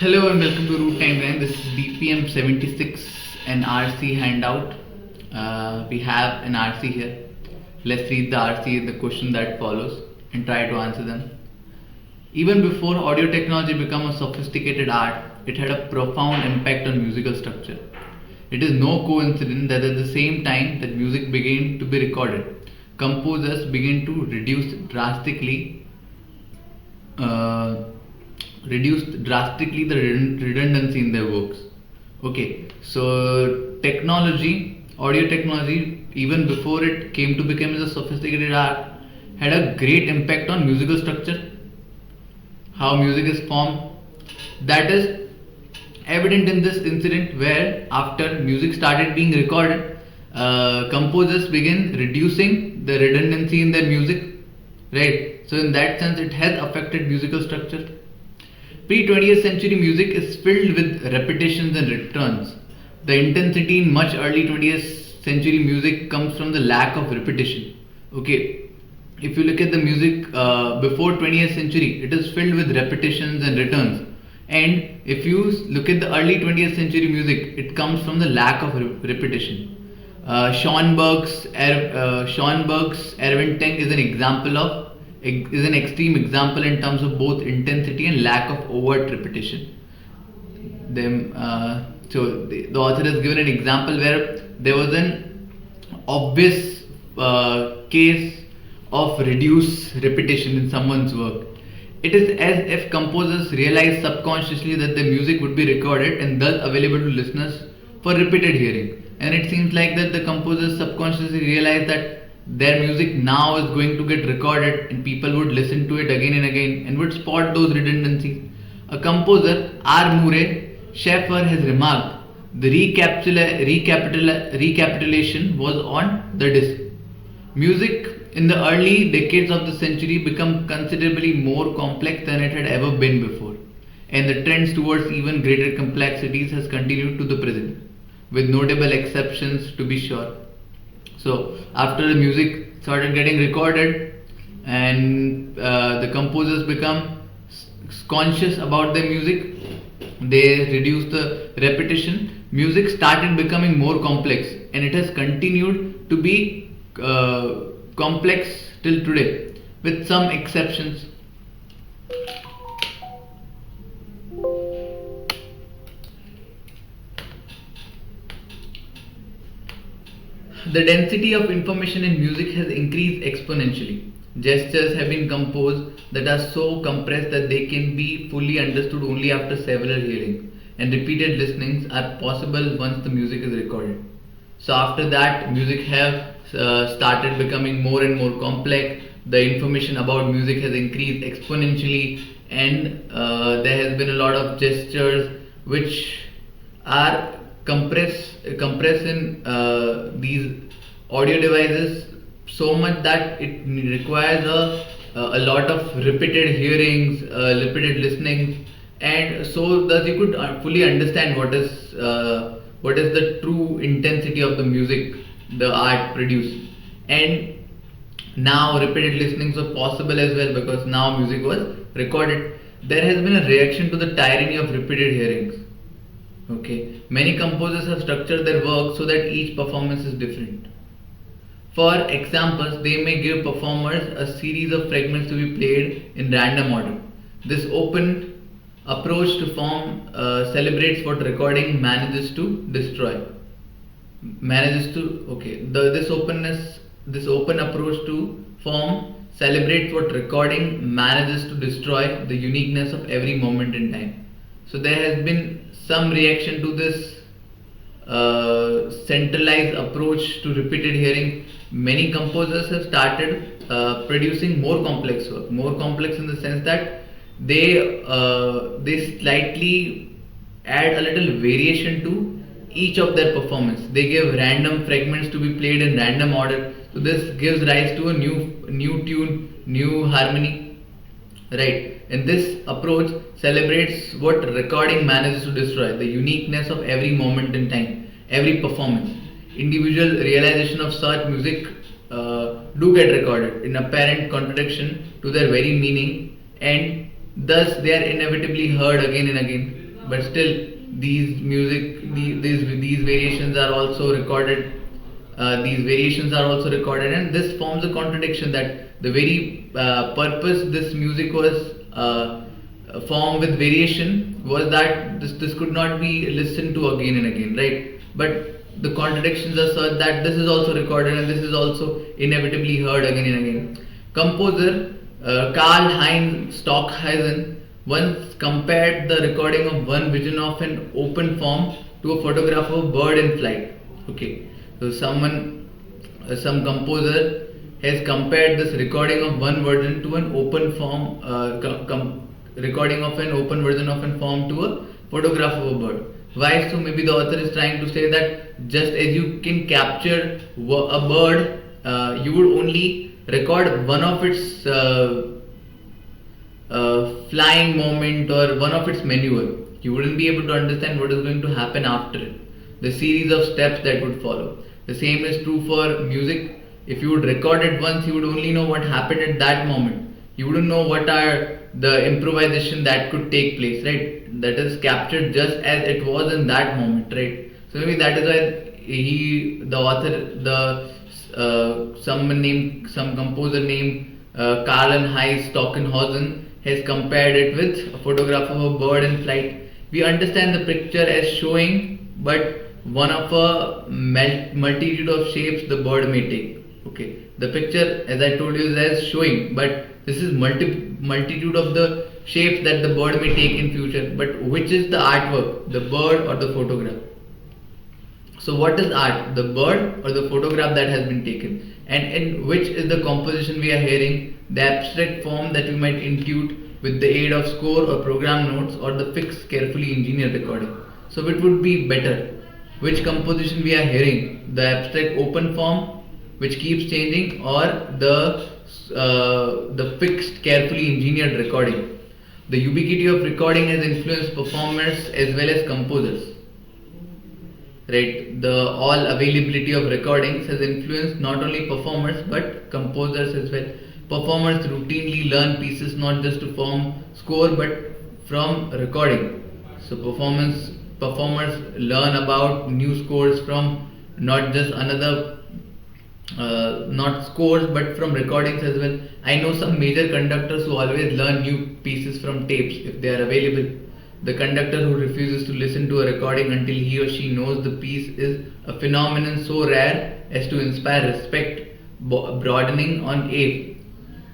Hello and welcome to Root Timeline. This is DPM076 and RC handout. We have an RC here. Let's read the RC, the question that follows, and try to answer them. Even before audio technology became a sophisticated art, it had a profound impact on musical structure. It is no coincidence that at the same time that music began to be recorded, composers began to uh, reduced drastically the redundancy in their works. Okay, so audio technology, even before it came to become a sophisticated art, had a great impact on musical structure, how music is formed. That is evident in this incident where after music started being recorded, composers began reducing the redundancy in their music, right? So in that sense, it has affected musical structure. Pre-20th century music is filled with repetitions and returns. The intensity in much early 20th century music comes from the lack of repetition. Okay, if you look at the music before 20th century, it is filled with repetitions and returns. And if you look at the early 20th century music, it comes from the lack of repetition. Schoenberg's Erwin Teng is an extreme example in terms of both intensity and lack of overt repetition. The author has given an example where there was an obvious case of reduced repetition in someone's work. It is as if composers realized subconsciously that the music would be recorded and thus available to listeners for repeated hearing. And it seems like that the composers subconsciously realized that their music now is going to get recorded and people would listen to it again and again and would spot those redundancies. A composer, R. Murray Schaeffer, has remarked the recapitulation was on the disc. Music in the early decades of the century became considerably more complex than it had ever been before, and the trends towards even greater complexities has continued to the present, with notable exceptions to be sure. So after the music started getting recorded and the composers become conscious about their music, they reduced the repetition. Music started becoming more complex, and it has continued to be complex till today, with some exceptions. The density of information in music has increased exponentially. Gestures have been composed that are so compressed that they can be fully understood only after several hearings, and repeated listenings are possible once the music is recorded. So after that, music have started becoming more and more complex. The information about music has increased exponentially, and there has been a lot of gestures which are compress in these audio devices so much that it requires a lot of repeated hearings, repeated listening, and so that you could fully understand what is the true intensity of the music the art produced. And now repeated listenings are possible as well because now music was recorded. There has been a reaction to the tyranny of repeated hearings. Okay, many composers have structured their work so that each performance is different. For examples, they may give performers a series of fragments to be played in random order. This open approach to form celebrates what recording manages to destroy. This open approach to form celebrates what recording manages to destroy the uniqueness of every moment in time. So there has been some reaction to this centralized approach to repeated hearing. Many composers have started producing more complex work, more complex in the sense that they slightly add a little variation to each of their performance. They give random fragments to be played in random order. So this gives rise to a new tune, new harmony, right? And this approach celebrates what recording manages to destroy, the uniqueness of every moment in time, every performance. Individual realization of such music do get recorded in apparent contradiction to their very meaning, and thus they are inevitably heard again and again. but still these variations are also recorded. And this forms a contradiction that the very purpose this music was formed with variation was that this could not be listened to again and again, right? But the contradictions are such that this is also recorded and this is also inevitably heard again and again. Composer Karl-Heinz Stockhausen once compared the recording of one vision of an open form to a photograph of a bird in flight. Okay, so some composer has compared this recording of one version to an open form, recording of an open version of a form to a photograph of a bird. Why? So maybe the author is trying to say that just as you can capture a bird, you would only record one of its flying moment or one of its maneuver. You wouldn't be able to understand what is going to happen after it, the series of steps that would follow. The same is true for music. If you would record it once, you would only know what happened at that moment. You wouldn't know what are the improvisation that could take place, right? That is captured just as it was in that moment, right? So maybe that is why the author, some composer named Karl-Heinz Stockhausen has compared it with a photograph of a bird in flight. We understand the picture as showing, but one of a multitude of shapes the bird may take. Okay, the picture, as I told you, is as showing, but this is multitude of the shapes that the bird may take in future. But which is the artwork, the bird or the photograph? So what is art, the bird or the photograph that has been taken? And in which is the composition we are hearing, the abstract form that we might intuit with the aid of score or program notes, or the fixed, carefully engineered recording? So it would be better, which composition we are hearing, the abstract open form which keeps changing, or the fixed, carefully engineered recording? The ubiquity of recording has influenced performers as well as composers, right? The all availability of recordings has influenced not only performers but composers as well. Performers routinely learn pieces not just to form score but from recording. So performers learn about new scores from not just not scores but from recordings as well. I know some major conductors who always learn new pieces from tapes if they are available. The conductor who refuses to listen to a recording until he or she knows the piece is a phenomenon so rare as to inspire respect, broadening on awe.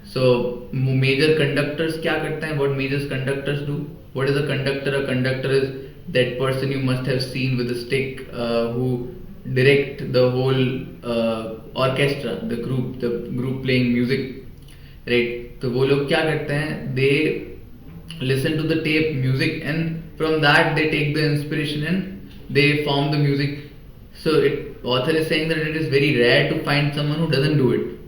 So major conductors क्या करते हैं? What major conductors do? What is a conductor? A conductor is that person you must have seen with a stick who direct the whole orchestra, the group playing music, right? तो वो लोग क्या करते हैं? They listen to the tape music and from that they take the inspiration and they form the music. So author is saying that it is very rare to find someone who doesn't do it.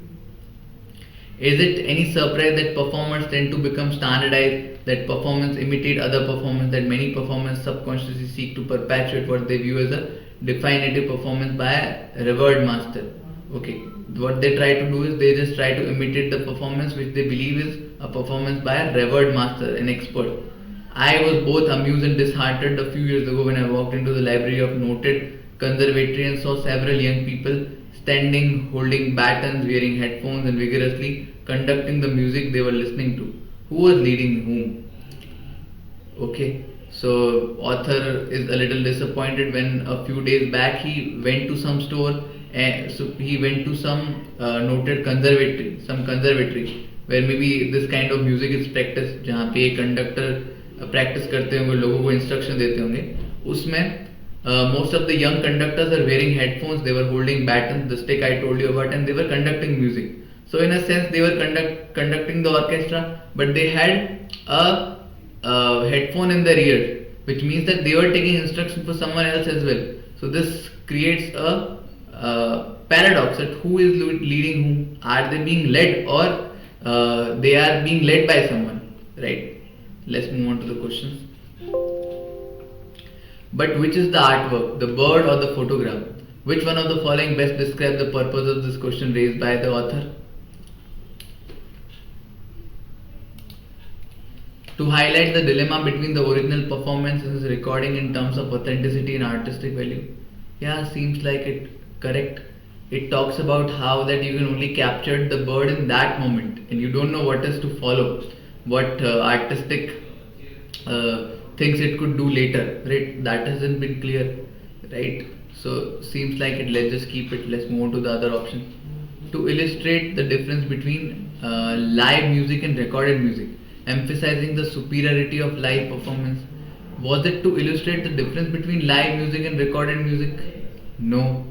Is it any surprise that performers tend to become standardized, that performers imitate other performers, that many performers subconsciously seek to perpetuate what they view as a definitive performance by a revered master? Okay, what they try to do is they just try to imitate the performance which they believe is a performance by a revered master, an expert. I was both amused and disheartened a few years ago when I walked into the library of noted conservatory and saw several young people standing, holding batons, wearing headphones and vigorously conducting the music they were listening to. Who was leading whom? Okay, so author is a little disappointed when a few days back he went to some store and so he went to some noted conservatory where maybe this kind of music is practiced, जहाँ पे एक conductor practice करते होंगे, लोगों को instruction देते होंगे. उसमें most of the young conductors are wearing headphones, they were holding batons, the stick I told you about, and they were conducting music. So in a sense they were conducting the orchestra, but they had a headphone in their ear, which means that they were taking instruction for someone else as well. So this creates a paradox that who is leading whom? Are they being led or they are being led by someone, right? Let's move on to the questions. But which is the artwork, the bird or the photograph? Which one of the following best describes the purpose of this question raised by the author? To highlight the dilemma between the original performance and this recording in terms of authenticity and artistic value. Yeah, seems like it correct. It talks about how that you can only capture the bird in that moment and you don't know what is to follow, what artistic things it could do later, right? That hasn't been clear, right? So seems like it. Let's just keep it. Let's move on to the other option. To illustrate the difference between live music and recorded music, emphasizing the superiority of live performance. Was it to illustrate the difference between live music and recorded music? No.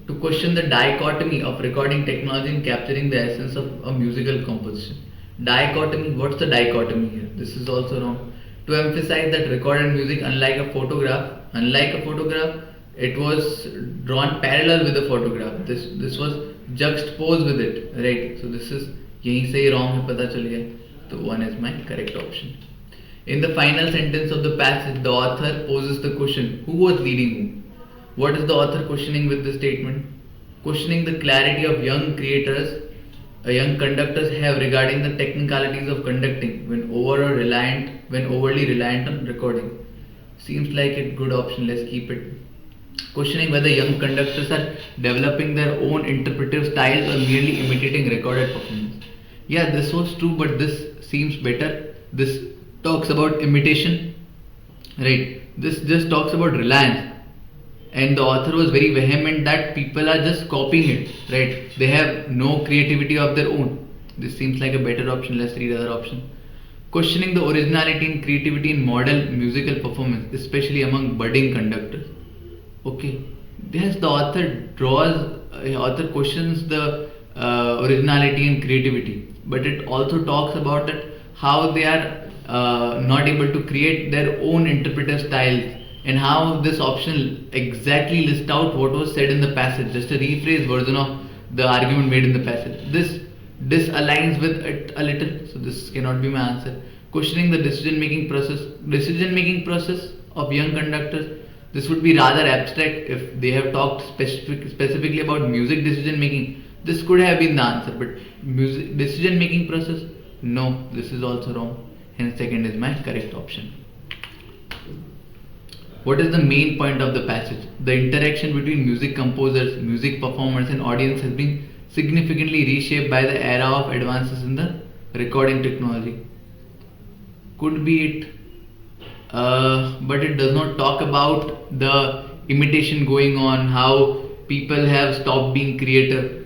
To question the dichotomy of recording technology and capturing the essence of a musical composition. Dichotomy, what's the dichotomy here? This is also wrong. To emphasize that recorded music, unlike a photograph, it was drawn parallel with the photograph. This was juxtaposed with it, right? So this is यहीं से ही wrong है पता चल गया. So one is my correct option. In the final sentence of the passage, the author poses the question: who was leading whom? What is the author questioning with the statement? Questioning the clarity of young creators, young conductors have regarding the technicalities of conducting when overly reliant on recording. Seems like a good option. Let's keep it. Questioning whether young conductors are developing their own interpretive styles or merely imitating recorded performance. Yeah, this was true, but this seems better. This talks about imitation, right? This just talks about reliance. And the author was very vehement that people are just copying it, right? They have no creativity of their own. This seems like a better option. Let's read other option. Questioning the originality and creativity in modern musical performance, especially among budding conductors. Okay, yes, the author questions the originality and creativity, but it also talks about that how they are not able to create their own interpretive styles, and how this option exactly lists out what was said in the passage, just a rephrased version of the argument made in the passage. This disaligns with it a little, so this cannot be my answer. Questioning the decision-making process of young conductors. This would be rather abstract if they have talked specifically about music decision-making. This could have been the answer, but music decision-making process, no, this is also wrong. Hence, second is my correct option. What is the main point of the passage? The interaction between music composers, music performers and audience has been significantly reshaped by the era of advances in the recording technology. Could be it, but it does not talk about the imitation going on, how people have stopped being creative.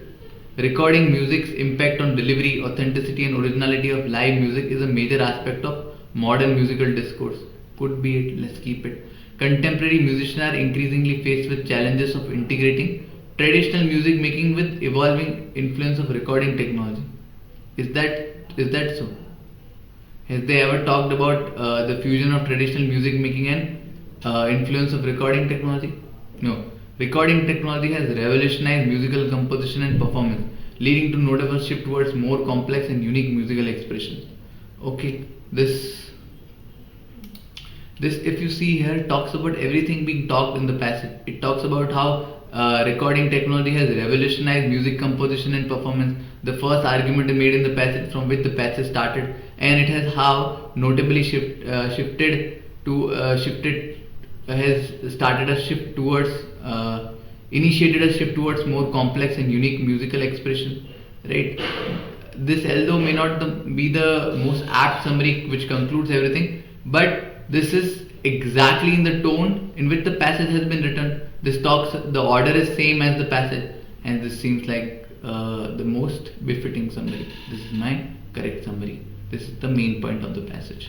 Recording music's impact on delivery, authenticity and originality of live music is a major aspect of modern musical discourse. Could be it, let's keep it. Contemporary musicians are increasingly faced with challenges of integrating traditional music making with evolving influence of recording technology. Is that so? Has they ever talked about the fusion of traditional music making and influence of recording technology? No. Recording technology has revolutionized musical composition and performance, leading to notable shift towards more complex and unique musical expressions. Okay, this if you see here talks about everything being talked in the passage. It talks about how recording technology has revolutionized music composition and performance, the first argument made in the passage from which the passage started, and it has how notably initiated a shift towards more complex and unique musical expression, right? This, although may not be the most apt summary which concludes everything, but this is exactly in the tone in which the passage has been written. The order is same as the passage, and this seems like the most befitting summary. This is my correct summary. This is the main point of the passage.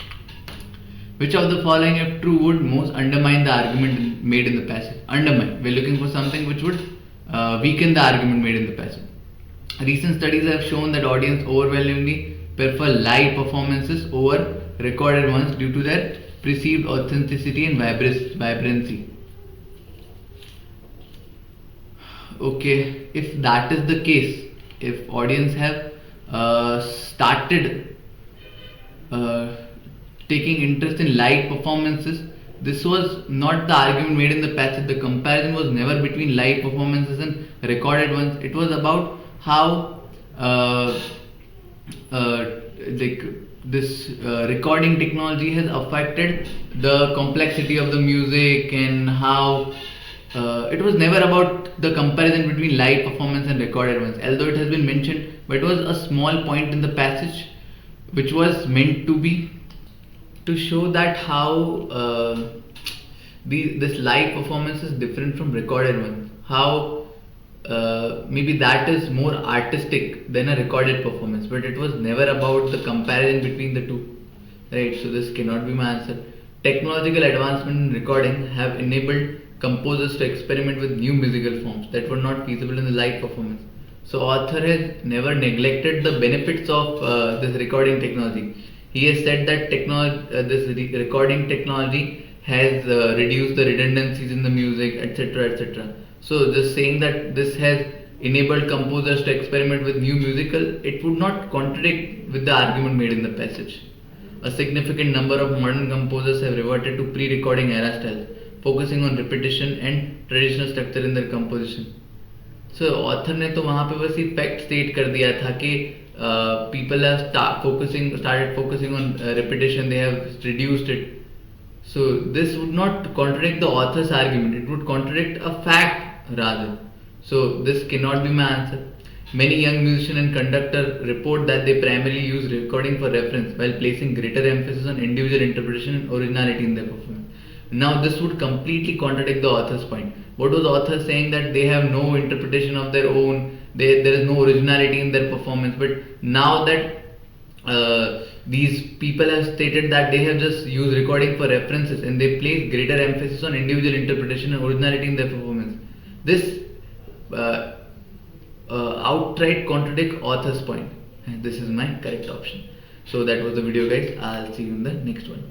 Which of the following, if true, would most undermine the argument made in the passage? Undermine. We're looking for something which would weaken the argument made in the passage. Recent studies have shown that audience overwhelmingly prefer live performances over recorded ones due to their perceived authenticity and vibrancy. Okay, if that is the case, if audience have started taking interest in live performances, this was not the argument made in the passage. The comparison was never between live performances and recorded ones. It was about how like this recording technology has affected the complexity of the music, and how it was never about the comparison between live performance and recorded ones, although it has been mentioned, but it was a small point in the passage which was meant to be to show that how this live performance is different from recorded one, how maybe that is more artistic than a recorded performance, but it was never about the comparison between the two, right? So this cannot be my answer. Technological advancement in recording have enabled composers to experiment with new musical forms that were not feasible in the live performance. So author has never neglected the benefits of this recording technology. He has said that recording technology has reduced the redundancies in the music, etc., etc. So just saying that this has enabled composers to experiment with new musical, it would not contradict with the argument made in the passage. A significant number of modern composers have reverted to pre-recording era styles, focusing on repetition and traditional structure in their composition. So author ने तो वहाँ पे बस ये fact state कर दिया था कि people have started focusing on repetition, they have reduced it. So this would not contradict the author's argument, it would contradict a fact rather. So this cannot be my answer. Many young musicians and conductors report that they primarily use recording for reference while placing greater emphasis on individual interpretation and originality in their performance. Now this would completely contradict the author's point. What was the author saying? That they have no interpretation of their own, there is no originality in their performance. But now that these people have stated that they have just used recording for references and they place greater emphasis on individual interpretation and originality in their performance, this outright contradict author's point, and this is my correct option. So that was the video, guys. I'll see you in the next one.